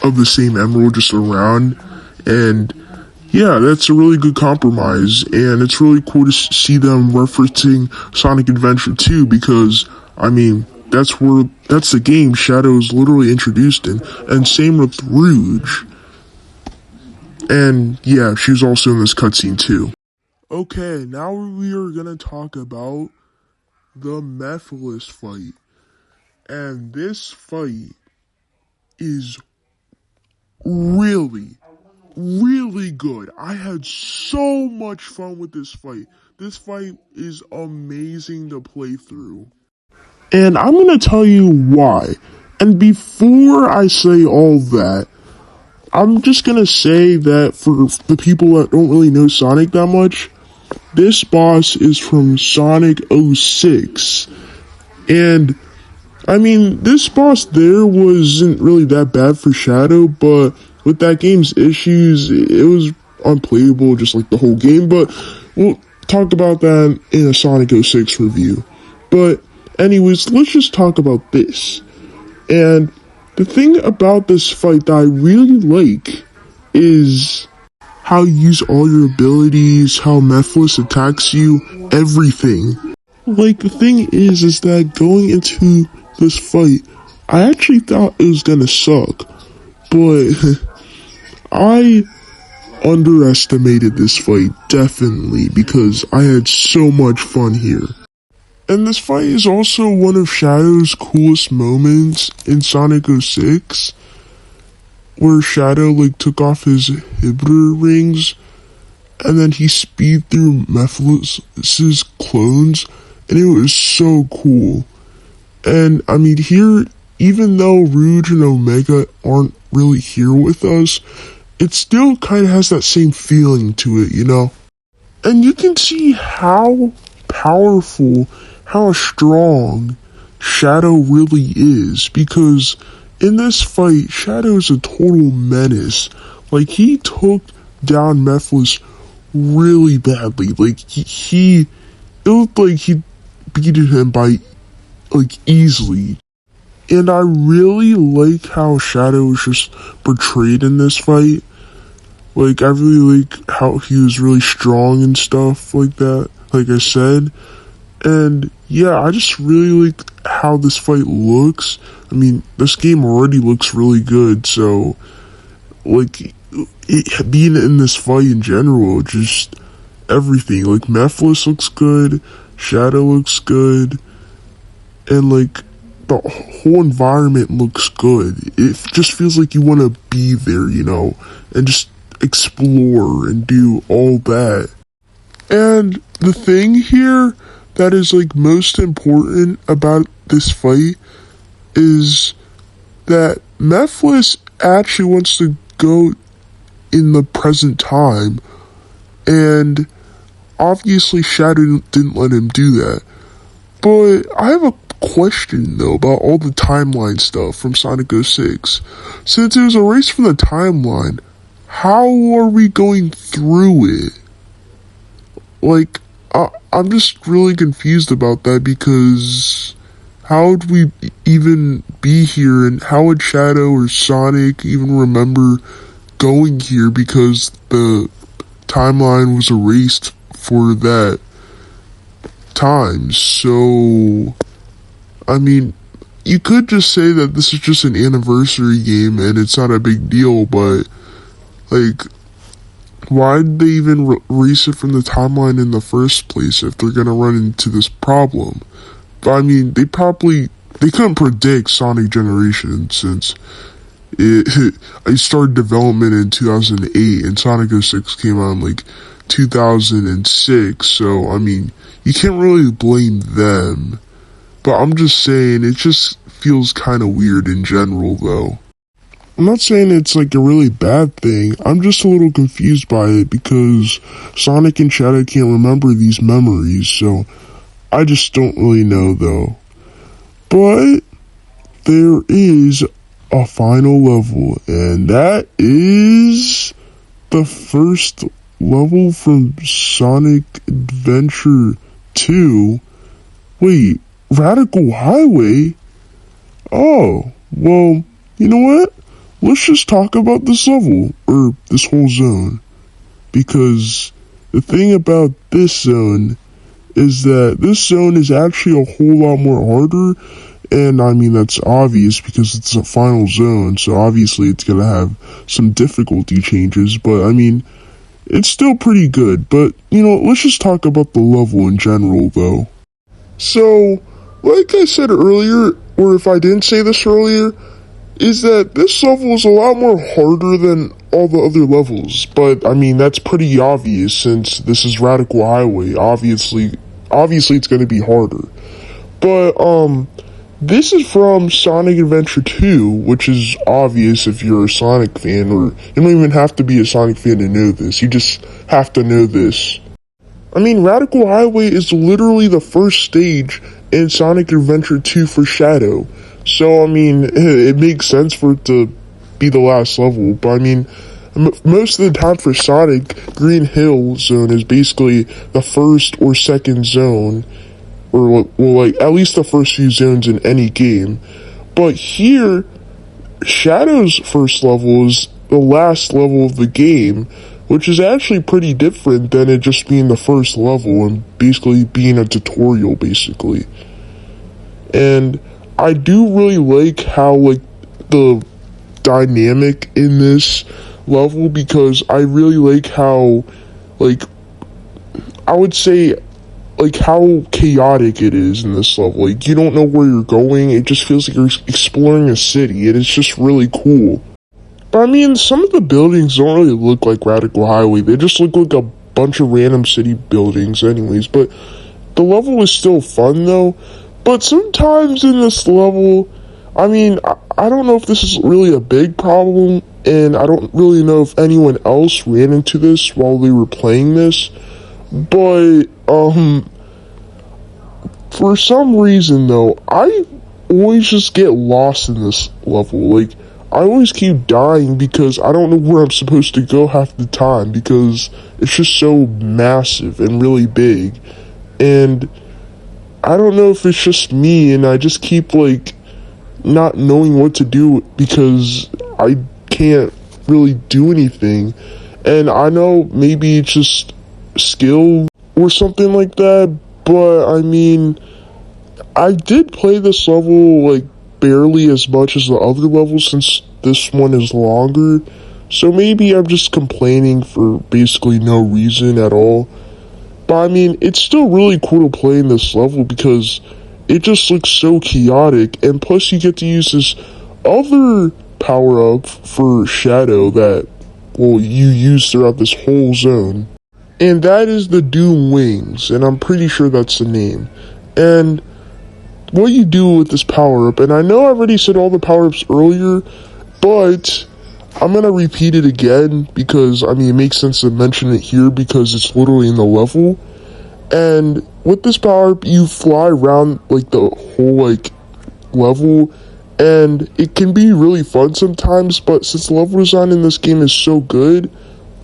of the same emerald just around. And yeah, that's a really good compromise. And it's really cool to see them referencing Sonic Adventure 2 because, I mean, that's the game Shadow is literally introduced in. And same with Rouge. And yeah, she was also in this cutscene too. Okay, now we are gonna talk about the Mephiles fight. And this fight is really, really good. I had so much fun with this fight. This fight is amazing to play through. And I'm gonna tell you why. And before I say all that, I'm just gonna say that for the people that don't really know Sonic that much, this boss is from Sonic 06. And I mean, this boss there wasn't really that bad for Shadow, but with that game's issues, it was unplayable just like the whole game. But we'll talk about that in a Sonic 06 review. But anyways, let's just talk about this. And the thing about this fight that I really like is how you use all your abilities, how Mephiles attacks you, everything. Like, the thing is that going into this fight, I actually thought it was gonna suck, but I underestimated this fight, definitely, because I had so much fun here. And this fight is also one of Shadow's coolest moments in Sonic 06, where Shadow took off his inhibitor rings, and then he speed through Mephiles' clones, and it was so cool. And I mean, here, even though Rouge and Omega aren't really here with us, it still kind of has that same feeling to it, you know? And you can see how powerful, how strong Shadow really is, because in this fight, Shadow is a total menace. Like, he took down Mephiles really badly. Like, it looked like he beat him by, like, easily. And I really like how Shadow was just portrayed in this fight. Like, I really like how he was really strong and stuff like that, like I said. And yeah, I just really like how this fight looks. I mean, this game already looks really good, so like being in this fight in general, just everything. Like, Mephiles looks good, Shadow looks good, and like the whole environment looks good. It just feels like you want to be there, and just explore and do all that. And the thing here that is like most important about this fight is that Mephiles actually wants to go in the present time, and obviously Shadow didn't let him do that. But I have a question though about all the timeline stuff from Sonic 06. Since it was a race from the timeline, how are we going through it? Like, I'm just really confused about that, because how would we even be here, and how would Shadow or Sonic even remember going here, because the timeline was erased for that time? So, I mean, you could just say that this is just an anniversary game and it's not a big deal, but like, why did they even erase it from the timeline in the first place if they're gonna run into this problem? But I mean, they couldn't predict Sonic Generation, since it started development in 2008 and Sonic 06 came out in like 2006, so I mean, you can't really blame them. But I'm just saying, it just feels kind of weird in general though. I'm not saying it's like a really bad thing, I'm just a little confused by it, because Sonic and Shadow can't remember these memories, so I just don't really know though. But there is a final level, and that is the first level from Sonic Adventure 2. Wait, Radical Highway? Oh, well, you know what? Let's just talk about this level, or this whole zone. Because the thing about this zone is that this zone is actually a whole lot more harder, and I mean, that's obvious because it's a final zone, so obviously it's gonna have some difficulty changes, but I mean, it's still pretty good. But, let's just talk about the level in general though. So, like I said earlier, or if I didn't say this earlier, is that this level is a lot more harder than all the other levels, but I mean, that's pretty obvious since this is Radical Highway. Obviously it's going to be harder. But this is from Sonic Adventure 2, which is obvious if you're a Sonic fan, or you don't even have to be a Sonic fan to know this, you just have to know this. I mean, Radical Highway is literally the first stage in Sonic Adventure 2 for Shadow. So, I mean, it makes sense for it to be the last level, but I mean, most of the time for Sonic, Green Hill Zone is basically the first or second zone, or, well, like, at least the first few zones in any game. But here, Shadow's first level is the last level of the game, which is actually pretty different than it just being the first level and basically being a tutorial, basically. And I do really like how, like, the dynamic in this level, because I really like how, like, I would say, like, how chaotic it is in this level. Like, you don't know where you're going, it just feels like you're exploring a city, and it's just really cool. But I mean, some of the buildings don't really look like Radical Highway, they just look like a bunch of random city buildings anyways, but the level is still fun though. But sometimes in this level, I mean, I don't know if this is really a big problem, and I don't really know if anyone else ran into this while they were playing this, but, For some reason, though, I always just get lost in this level. Like, I always keep dying because I don't know where I'm supposed to go half the time because it's just so massive and really big. And I don't know if it's just me and I just keep, like, not knowing what to do because I can't really do anything. And I know maybe it's just skill or something like that, but I mean, I did play this level like barely as much as the other levels since this one is longer. So maybe I'm just complaining for basically no reason at all. But I mean, it's still really cool to play in this level because it just looks so chaotic, and plus you get to use this other power up for Shadow that, well, you use throughout this whole zone. And that is the Doom Wings, and I'm pretty sure that's the name. And what you do with this power up, and I know I already said all the power ups earlier, but I'm gonna repeat it again because I mean it makes sense to mention it here because it's literally in the level. And with this power up, you fly around like the whole like level, and it can be really fun sometimes. But since the level design in this game is so good,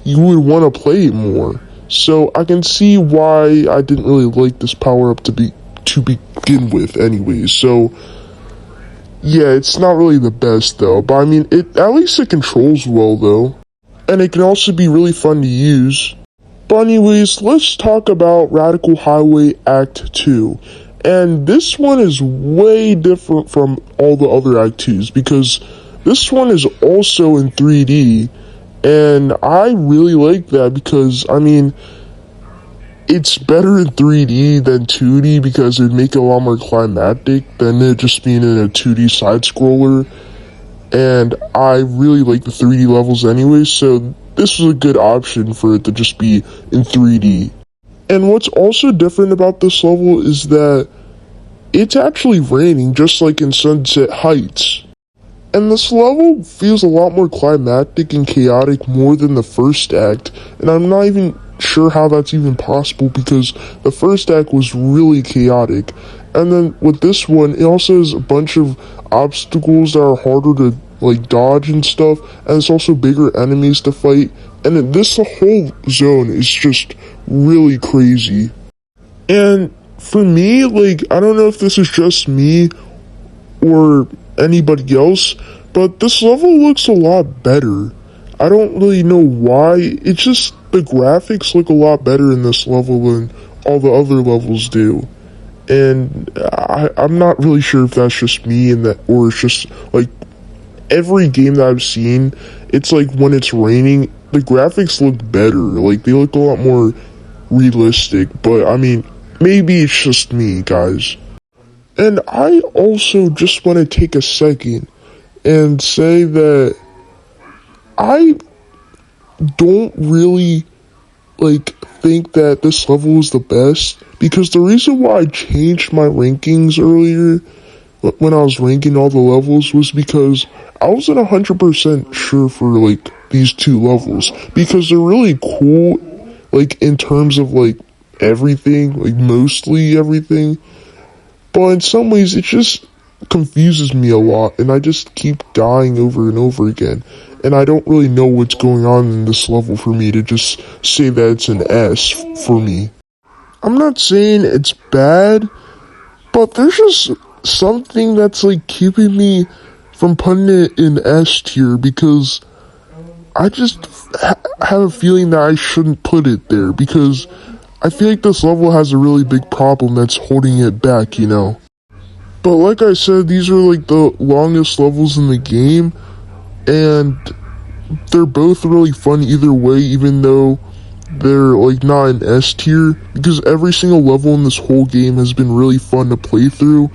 you would want to play it more. So I can see why I didn't really like this power up to begin with, anyways. So yeah, it's not really the best though. But I mean, at least it controls well though, and it can also be really fun to use. But anyways, let's talk about Radical Highway Act 2. And this one is way different from all the other Act 2s because this one is also in 3D. And I really like that because, I mean, it's better in 3D than 2D because it would make it a lot more climactic than it just being in a 2D side-scroller. And I really like the 3D levels anyway, so this was a good option for it to just be in 3D. And what's also different about this level is that it's actually raining just like in Sunset Heights. And this level feels a lot more climactic and chaotic more than the first act, and I'm not even sure how that's even possible because the first act was really chaotic. And then with this one, it also has a bunch of obstacles that are harder to like dodge and stuff, and it's also bigger enemies to fight, and this whole zone is just really crazy. And for me, like, I don't know if this is just me or anybody else, but this level looks a lot better. I don't really know why, it's just the graphics look a lot better in this level than all the other levels do. And I'm not really sure if that's just me and that, or it's just like every game that I've seen, it's like when it's raining, the graphics look better. Like, they look a lot more realistic. But, I mean, maybe it's just me, guys. And I also just want to take a second and say that I don't really, like, think that this level is the best. Because the reason why I changed my rankings earlier when I was ranking all the levels was because I wasn't 100% sure for like these two levels because they're really cool, like in terms of like everything, like mostly everything, but in some ways it just confuses me a lot and I just keep dying over and over again, and I don't really know what's going on in this level for me to just say that it's an S for me. I'm not saying it's bad, but there's just something that's like keeping me from putting it in S tier because I just have a feeling that I shouldn't put it there because I feel like this level has a really big problem that's holding it back, you know. But like I said, these are like the longest levels in the game, and they're both really fun either way, even though they're like not an S tier, because every single level in this whole game has been really fun to play through.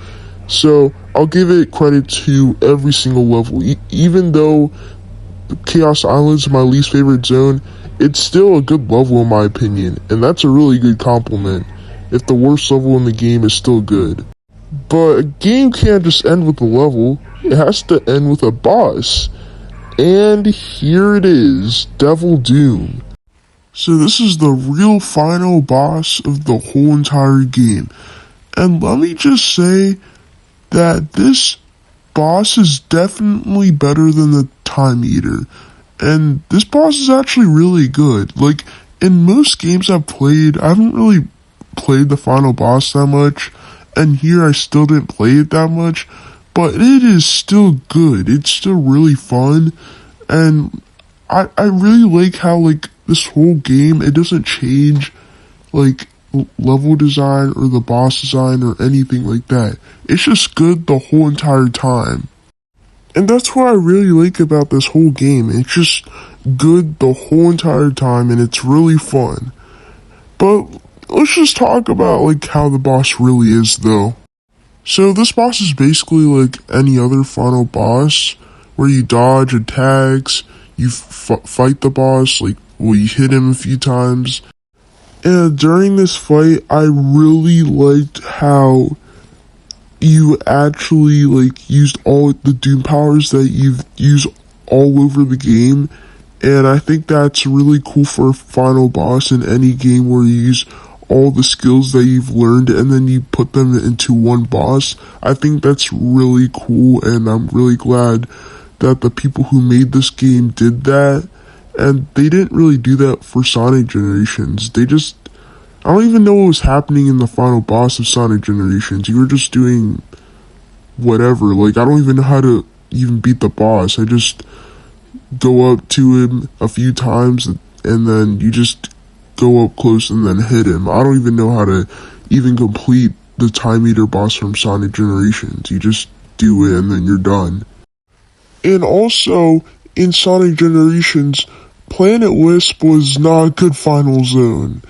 So I'll give it credit to every single level. Even though Chaos Island is my least favorite zone, it's still a good level in my opinion, and that's a really good compliment if the worst level in the game is still good. But a game can't just end with a level, it has to end with a boss. And here it is, Devil Doom. So this is the real final boss of the whole entire game. And let me just say that this boss is definitely better than the Time Eater. And this boss is actually really good. Like, in most games I've played, I haven't really played the final boss that much. And here I still didn't play it that much. But it is still good. It's still really fun. And I really like how, like, this whole game, it doesn't change, like, level design or the boss design or anything like that. It's just good the whole entire time. And that's what I really like about this whole game. It's just good the whole entire time and it's really fun. But let's just talk about like how the boss really is though. So this boss is basically like any other final boss where you dodge attacks, you fight the boss, like well you hit him a few times. And during this fight I really liked how you actually like used all the Doom powers that you've used all over the game, and I think that's really cool for a final boss in any game where you use all the skills that you've learned and then you put them into one boss. I think that's really cool, and I'm really glad that the people who made this game did that. And they didn't really do that for Sonic Generations. I don't even know what was happening in the final boss of Sonic Generations. You were just doing whatever. Like, I don't even know how to even beat the boss. I just go up to him a few times and then you just go up close and then hit him. I don't even know how to even complete the Time Eater boss from Sonic Generations. You just do it and then you're done. And also, in Sonic Generations, Planet Wisp was not a good final zone.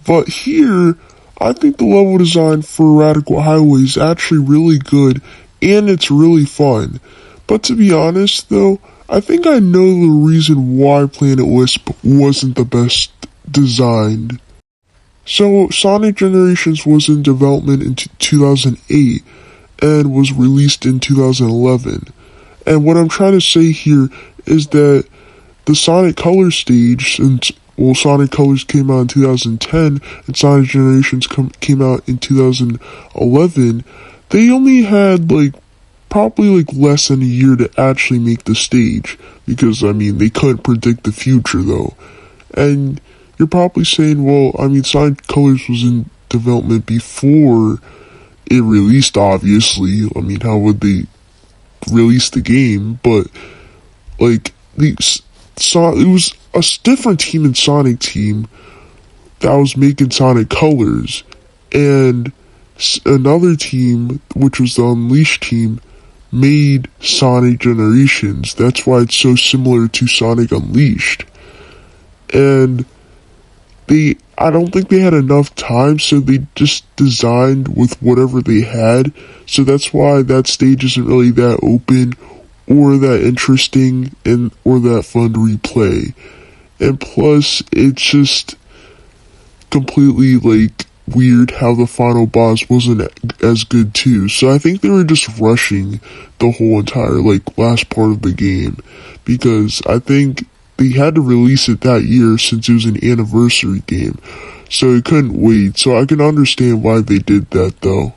But here, I think the level design for Radical Highway is actually really good, and it's really fun. But to be honest though, I think I know the reason why Planet Wisp wasn't the best designed. So, Sonic Generations was in development in 2008, and was released in 2011. And what I'm trying to say here is that the Sonic Colors stage, since Sonic Colors came out in 2010 and Sonic Generations came out in 2011, they only had like probably like less than a year to actually make the stage because I mean they couldn't predict the future though. And you're probably saying, well, I mean Sonic Colors was in development before it released obviously. I mean how would they release the game? But like it was a different team in Sonic Team that was making Sonic Colors, and another team, which was the Unleashed team, made Sonic Generations. That's why it's so similar to Sonic Unleashed. And I don't think they had enough time, so they just designed with whatever they had. So that's why that stage isn't really that open or that interesting or that fun to replay. And plus, it's just completely like weird how the final boss wasn't as good too. So I think they were just rushing the whole entire like last part of the game because I think they had to release it that year since it was an anniversary game. So it couldn't wait. So I can understand why they did that though.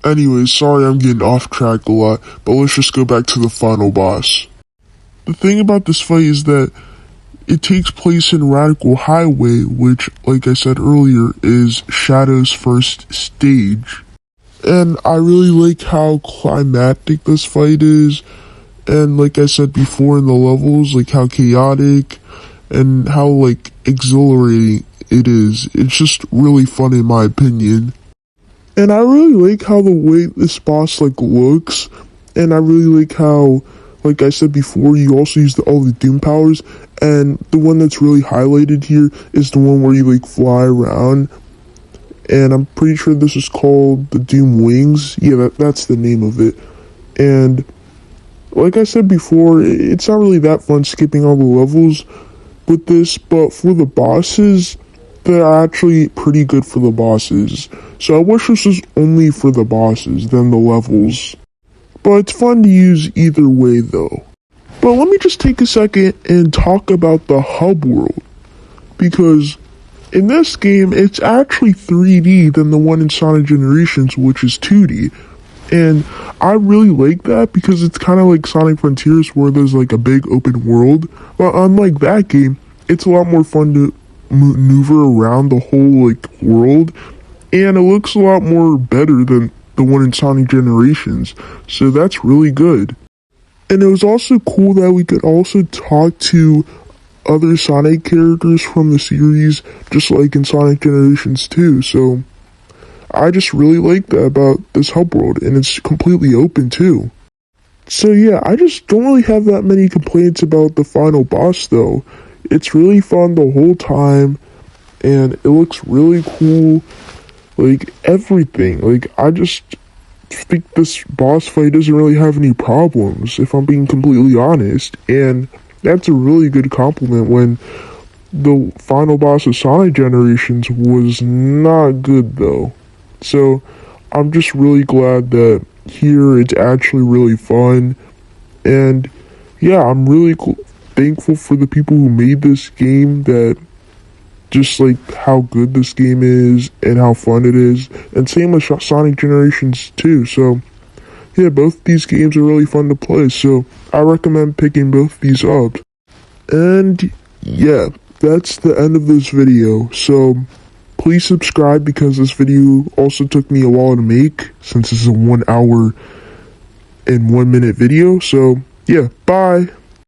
Anyways, sorry I'm getting off track a lot, but let's just go back to the final boss. The thing about this fight is that it takes place in Radical Highway, which, like I said earlier, is Shadow's first stage. And I really like how climactic this fight is, and like I said before in the levels, like how chaotic and how like exhilarating it is. It's just really fun in my opinion. And I really like how the way this boss like looks, and I really like how, like I said before, you also use all the Doom powers, and the one that's really highlighted here is the one where you like fly around, and I'm pretty sure this is called the Doom Wings. Yeah, that's the name of it. And like I said before, it's not really that fun skipping all the levels with this, but for the bosses, they're actually pretty good for the bosses. So I wish this was only for the bosses than the levels. But it's fun to use either way though. But let me just take a second and talk about the hub world. Because in this game, it's actually 3D than the one in Sonic Generations, which is 2D. And I really like that because it's kind of like Sonic Frontiers where there's like a big open world. But unlike that game, it's a lot more fun to maneuver around the whole like world. And it looks a lot more better than the one in Sonic Generations. So that's really good. And it was also cool that we could also talk to other Sonic characters from the series, just like in Sonic Generations 2. So I just really like that about this hub world, and it's completely open too. So yeah, I just don't really have that many complaints about the final boss though. It's really fun the whole time, and it looks really cool. Like everything. Like I just think this boss fight doesn't really have any problems, if I'm being completely honest. And that's a really good compliment when the final boss of Sonic Generations was not good though. So I'm just really glad that here it's actually really fun. And yeah, I'm really thankful for the people who made this game, that just like how good this game is and how fun it is. And same with Sonic Generations 2. So yeah, both these games are really fun to play. So I recommend picking both these up. And yeah, that's the end of this video. So please subscribe because this video also took me a while to make, since this is a 1 hour and 1 minute video. So yeah, bye.